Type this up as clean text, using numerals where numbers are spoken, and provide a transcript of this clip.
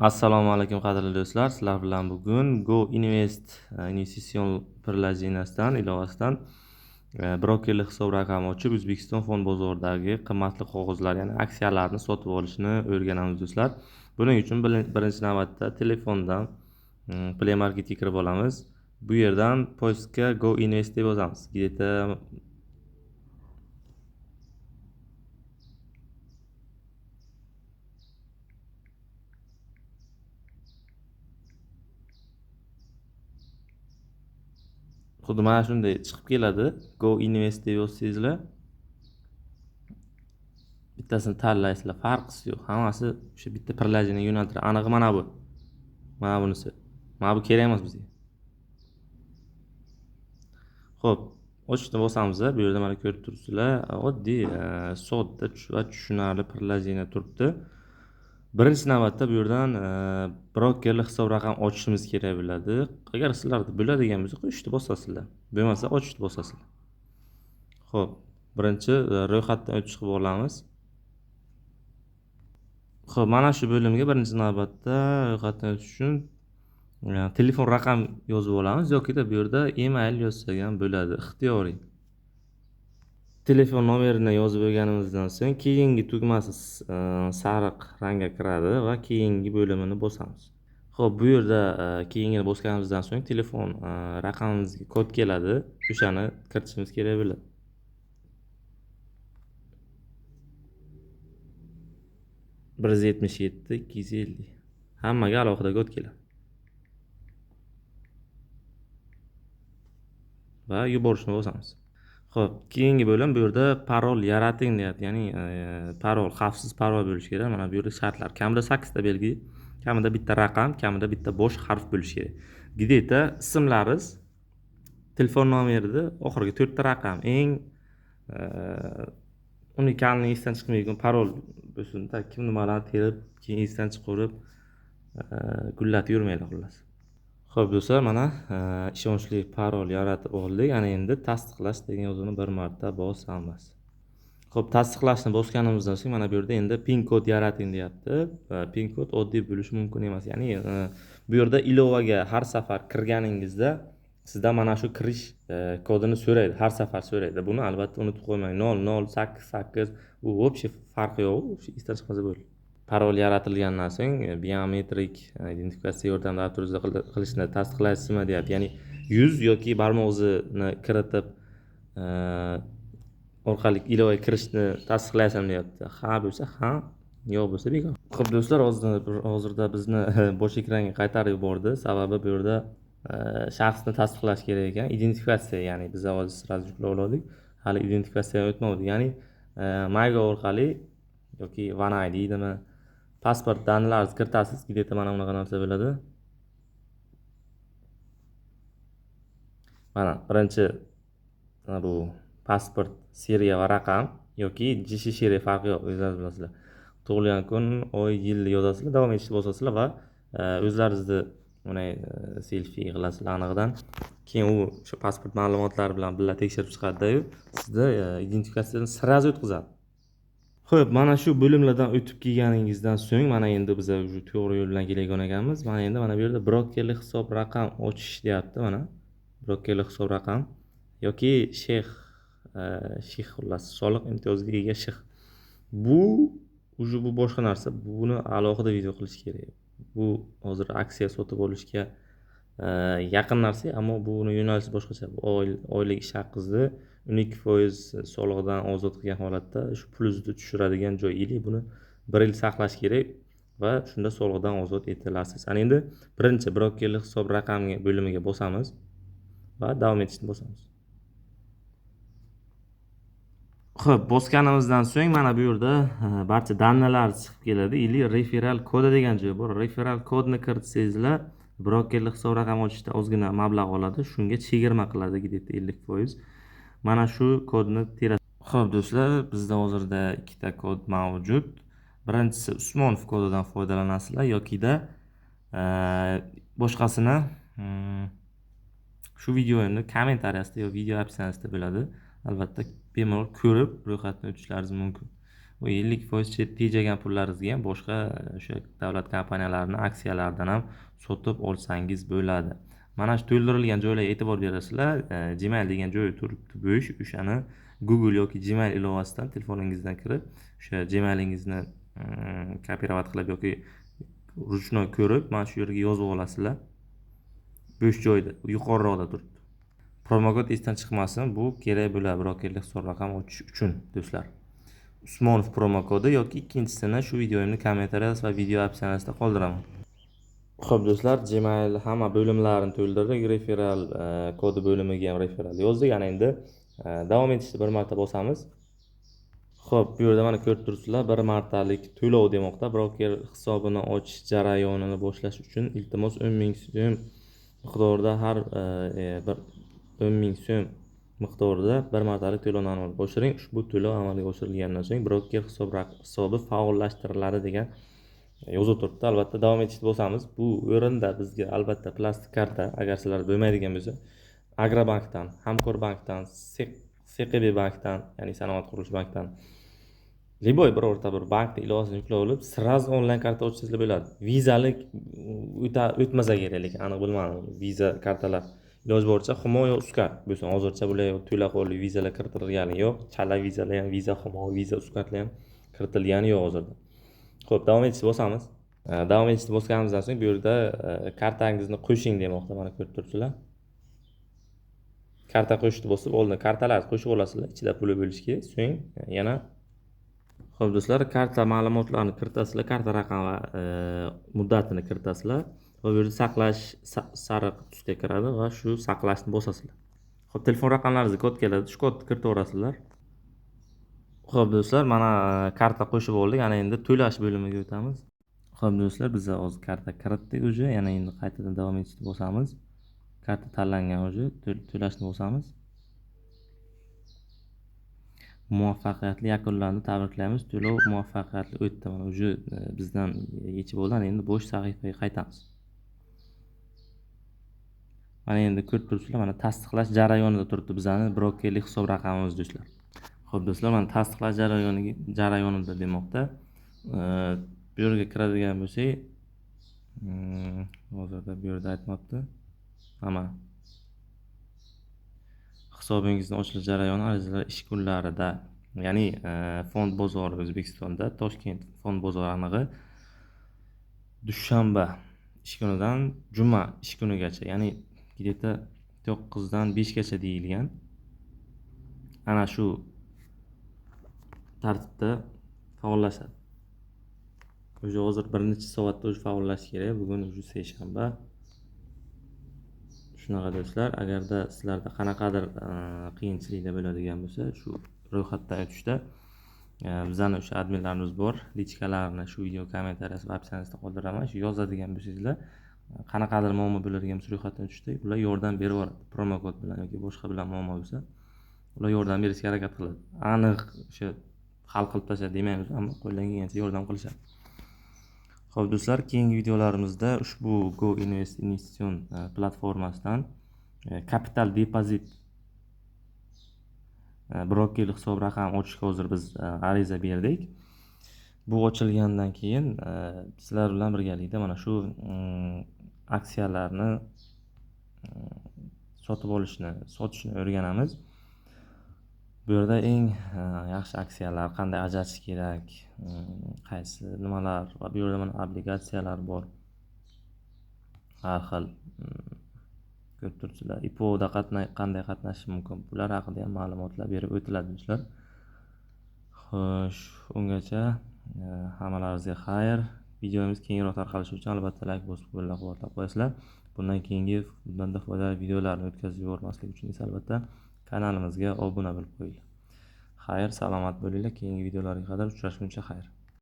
Assalomu alaykum qadrli do'stlar. Sizlar bilan bugun Go Invest investitsion prilojeniyasidan ilovasidan brokerlik hisob raqami ochib O'zbekiston fond bozoridagi qimmatli qog'ozlar, ya'ni aksiyalarni sotib olishni o'rganamiz do'stlar. Buning uchun birinchi navbatda telefondan Play Marketga kirib olamiz. Bu yerdan postga Go Invest deb yozamiz. Xuddi mana shunday chiqib keladi. Go Invest deb yozsangizlar, bittasini tanlaysizlar, farqisi yo'q. Hammasi o'sha bitta prilojeniyga yo'naltiradi. Anig'i mana bu. Mana bunisi. Mana bu kerak emas bizga. Xo'p, ochishni bosamiz. Bu yerda mana ko'rib turibsizlar, oddiy, sodda va tushunarli prilojeniya turibdi. Birinchi navbatda bu yerdan brokerlik hisob raqam ochishimiz kerak bo'ladi. Agar sizlarda bo'ladigan bo'lsa, qo'shishni bosasizlar. Bo'lmasa ochishni bosasizlar. Xo'p, birinchi ro'yxatdan o'tish qilib olamiz. Xo'p, mana shu bo'limga birinchi navbatda ro'yxatdan o'tish uchun telefon raqam yozib olamiz yoki-da bu yerda email yozsak ham bo'ladi, ixtiyoriy. Telefon nomerini yozib olganimizdan so'ng keyingi tugmasi sariq rangga kiradi va keyingi bo'limini bosamiz. Xo'p, bu yerda keyingini bosganimizdan so'ng telefon raqamimizga kod keladi. O'shani kiritishimiz kerak bo'ladi. Bir yuz yetmish yetti, 250. Hammaga alohida kod keladi. Va yuborishni bosamiz. Xo'p, keyingi bo'lim bu yerda parol yarating deyapti. Ya'ni parol, xavfsiz parol bo'lishi kerak. Mana bu yerda shartlar. Kamida 8 ta belgi, kamida bitta raqam, kamida bitta bosh harf bo'lishi kerak. Где-то ismlaringiz, telefon nomerida oxirgi 4 ta raqam, eng unikalni esdan chiqmaydigan parol bo'lsin. Kim nimalarni terib, keyin esdan chiqarib gullatib yurmaydi xullas. Xo'p do'stlar, mana ishonchli parol yaratib oldik. Ana endi tasdiqlash degan yozuvni bir marta bosamiz. Xo'p, tasdiqlashni bosganimizdan so'ng mana bu yerda endi pin kod yarating deyapti. Pin kod oddiy bo'lishi mumkin emas. Ya'ni bu yerda ilovaga har safar kirganingizda sizdan mana shu kirish kodini so'raydi, har safar so'raydi. Buni albatta unutib qo'ymang. 0088 bu вообще farqi yo'q. O'sha esdan chiqmasa bo'ldi. Parol yaratilgandan so'ng biometrik identifikatsiya yordamida avtorizatsiya qilishni tasdiqlaysizmi deyapti. Ya'ni yuz yoki barmoq izini kiritib orqali ilovaga kirishni tasdiqlaysizmi deyapti. Ha bo'lsa ha, yo'q bo'lsa bekor. Xo'p do'stlar, hozirda bizni bosh ekranga qaytarib yubordi. Sababi bu yerda shaxsni tasdiqlash kerak ekan. Identifikatsiya, ya'ni biz hozir sразу yuklab oldik. Hali identifikatsiyaga o'tmadi. Ya'ni Maygo orqali yoki One ID deydimi, pasport danlaringizni kiritasiz. Где-то mana bunaqa narsa bo'ladi. Mana birinchi bu pasport seriya va raqam yoki JSH seriya farqi yo'q, o'zlaringiz bilasizlar. Tug'ilgan kun, oy, yilni yozasizlar, davom etishni bosasizlar va o'zlaringizni mana selfie qilasizlar anig'idan. Keyin u o'sha pasport ma'lumotlari bilan birga tekshirib chiqadi-yu, sizda identifikatsiyani sразу o'tkazadi. Xo'p, mana shu bo'limlardan o'tib kelganingizdan so'ng mana endi biz уже to'g'ri yo'l bilan kelayotgan ekanmiz. Mana endi mana bu yerda brokerlik hisob raqam ochish deyapti mana. Brokerlik hisob raqam yoki sheyx xullas soliq imtiyoziga ega sheyx. Bu boshqa narsa. Buni alohida video qilish kerak. Bu hozir aksiya sotib olishga yaqin narsa, ammo buni yo'nalishi boshqacha. Oylik ish haqingizni 12% soliqdan ozod qilgan holatda shu pulingizni tushiradigan joy. Yili buni 1 yil saqlash kerak va shunda soliqdan ozod etilasiz. Ana endi birinchi brokerlik hisob raqamiga bo'limiga bosamiz va davom etishni bosamiz. Xo'p, bosganimizdan so'ng mana bu yerda barcha dannalar chiqib keladi. Ili referal kodi degan joy bor. Referal kodni kiritsangizlar, brokerlik hisob raqami ochishda ozgina mablag' oladi. Shunga chegirma qiladi где-то 50%. Mana shu kodni terasiz. Xo'p do'stlar, bizda hozirda ikkita kod mavjud. Birinchisi Usmonov kodidan foydalanasizlar yoki-da boshqasini shu videoning kommentariyasida yoki video opsiyasida bo'ladi. Albatta bemalol ko'rib ro'yxatdan o'tishlaringiz mumkin. bu 50% tejagan pullaringizga ham boshqa o'sha davlat kompaniyalarini aksiyalaridan ham sotib olsangiz bo'ladi. Mana shu to'ldirilgan joylarga e'tibor berasizlar. Gmail degan joyi turibdi bo'sh. O'shani Google yoki Gmail ilovasidan telefoningizdan kirib, o'sha Gmailingizni kopirovat qilib yoki ruchnoy ko'rib, mana shu yerga yozib olasizlar. Bo'sh joyda, yuqoriroqda turibdi. Promokod esdan chiqmasin, bu kerak bo'ladi brokerlik hisob raqam ochish uchun do'stlar. Usmonov promokodi yoki ikkinchisini shu videomni kommentariyada va video opsiyasida qoldiraman. Xo'p do'stlar, Gmail hamma bo'limlarini to'ldirdik. Referral kodi bo'limiga ham referral yozdik. Yana endi davom etishni bir marta bosamiz. Xo'p, bu yerda mana ko'rib turibsizlar, bir martalik to'lov demoqda. Broker hisobini ochish jarayonini boshlash uchun iltimos 10,000 so'm miqdorida har bir 10,000 so'm miqdorida bir martalik to'lovni amalga oshiring. Ushbu to'lov amalga oshirilgandan so'ng broker hisobi faollashtiriladi degan yozib turibdi. Albatta davom etishni bosamiz. Bu o'rinda bizga albatta plastik karta, agar sizlarda bo'lmaydigan bo'lsa, Agrobankdan, Hamkorbankdan, SQB bankdan, ya'ni Sanoat qurilish bankdan liboy birorta bir bankni ilovasini yuklab olib, sraz onlayn karta ochsangiz bo'ladi. Vizalik o'tmasa kerak, lekin aniq bilmadim. Viza kartalar iloji boricha Humo yo Uzcard bo'lsin. Hozircha bular to'laqonli vizalar kiritilgani yo'q. Chala vizalar ham, viza Humo, viza Uzcardlar ham kiritilgani yo'q hozirda. Xo'p, davom etishni bosamiz. Davom etishni bosganimizdan so'ng bu yerda kartangizni qo'shing demoqda, mana ko'rib turibsizlar. Karta qo'shishni bosib, oldin kartalarni qo'shib olasizlar, ichida puli bo'lishi kerak. So'ng yana xo'p do'stlar, karta ma'lumotlarini kiritasizlar, karta raqami va muddatini kiritasizlar va bu yerda saqlash sariq tusga kiradi va shu saqlashni bosasizlar. Xo'p, telefon raqamlaringizga kod keladi, shu kodni kiritaverasizlar. Xo'p do'stlar, mana karta qo'shib oldik. Yana endi to'lash bo'limiga o'tamiz. Xo'p do'stlar, biz hozir karta kiritdik уже. Yana endi qaytadan davom etishni bosamiz. Karta tanlangan уже, to'lashni bosamiz. Muvaffaqiyatli yakunlandi, tabriklaymiz. To'lov muvaffaqiyatli o'tdi. Mana уже bizdan yechib oldi. Endi bo'sh sahifaga qaytamiz. Mana endi ko'rib turibsizlar, mana tasdiqlash jarayonida turibdi bizning brokerlik hisob raqamimiz do'stlar. Xo'p do'stlar, mana tasdiqlash jarayonida demoqda. Bu yerga kiradigan bo'lsak, hozirda bu yerda aytmoqda. Mana hisobingizni ochilish jarayoni arizalar ish kunlarida, ya'ni fond bozori O'zbekistonda Toshkent fond bozori anig'i dushanba ish kunidan juma ish kunigacha, ya'ni где-то 9 dan 5 gacha deyilgan. Ana shu tartibda faollashadi. O'sha hozir bir necha soatda o'sha faollash kerak. Bugun o'sha seshanba. Shunaqa do'stlar, agarda sizlarda qanaqadir qiyinchiliklar bo'ladigan bo'lsa, shu ro'yxatdan o'tishda bizning o'sha adminlarimiz bor. Lichkalarni shu video kommentariyasi va opsiyasida qoldiraman. Shu yozadigan bo'lsangizlar, qanaqadir muammo bo'ladigan bo'lsa ro'yxatdan o'tishda ular yordam berib yuboradi. Promokod bilan yoki boshqa bilan muammo bo'lsa, ular yordam berishga harakat qiladi. Aniq o'sha hal qilib tashladi demaymiz, ammo qo'ldan kelgancha yordam qilishadi. Xo'p do'stlar, keyingi videolarimizda ushbu Go Invest investitsion platformasidan kapital depozit brokerlik hisob raqami ochishga hozir biz ariza berdik. Bu ochilgandan keyin sizlar bilan birgalikda mana shu aksiyalarni sotib olishni, sotishni o'rganamiz. Bu yerda eng yaxshi aksiyalar qanday ajratish kerak, qaysi nimalar va bu yerda mana obligatsiyalar bor. Har xil ko'rib turibsizlar. IPO'da qanday qatnashish mumkin? Bular haqida ham ma'lumotlar berib o'tiladi do'stlar. Xo'sh, ungacha hammalaringizga xayr. Videomiz kengroq tarqalishi uchun albatta like bosib qo'llab-quvvatlab qo'yasizlar. Bundan keyingi bunda foydali videolarni o'tkazib yubormaslik uchun esa albatta kanalimizga obuna bo'lib qo'yinglar. Xayr, salomat bo'linglar. Keyingi videolarga qadar uchrashguncha xayr.